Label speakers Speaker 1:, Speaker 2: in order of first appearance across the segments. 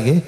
Speaker 1: nggih.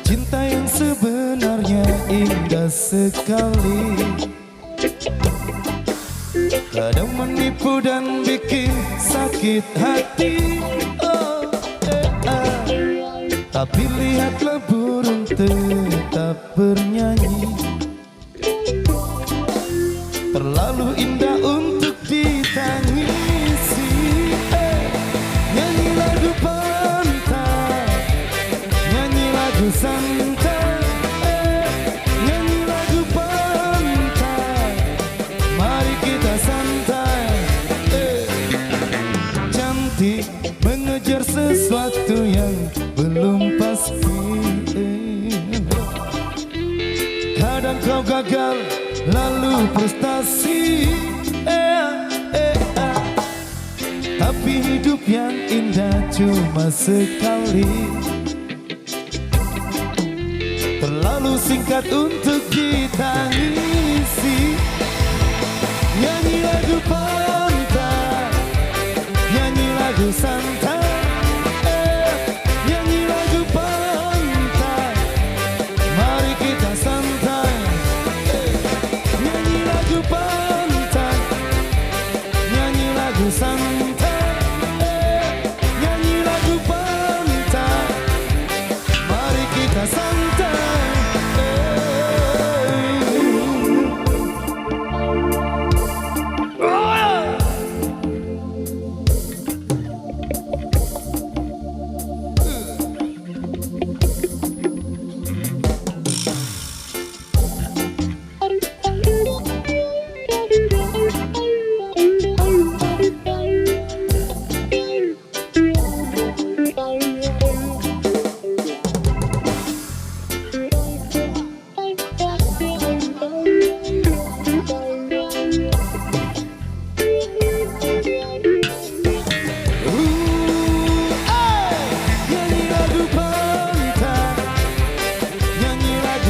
Speaker 1: Cinta yang sebenarnya indah sekali, kadang menipu dan bikin sakit hati. Oh, tapi lihatlah burung tetap bernyanyi, terlalu indah untuk ditangisi. Nyanyi lagu pantai, nyanyi lagu santai, nyanyi lagu pantai, mari kita santai. Cantik mengejar sesuatu yang belum pasti. Kadang kau gagal lalu frustasi. Tapi hidup yang indah cuma sekali, terlalu singkat untuk ditangisi. Nyanyi lagu pantai, nyanyi lagu santai, nyanyi lagu pantai, mari kita santai. Nyanyi lagu pantai, nyanyi lagu santai, nyanyi lagu pantai, mari kita santai.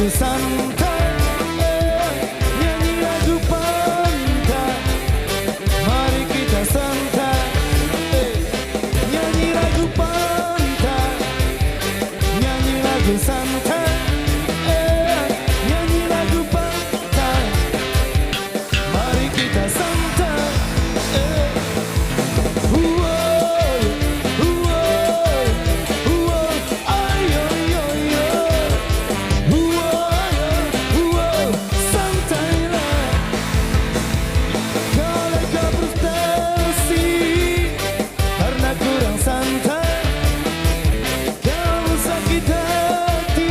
Speaker 1: Santai, nyanyi lagu pantai, mari kita santai. Nyanyi lagu pantai, nyanyi lagu santai, nyanyi lagu pantai, mari kita santai. Kurang santai, kau sakit hati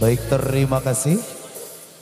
Speaker 1: Baik, terima kasih.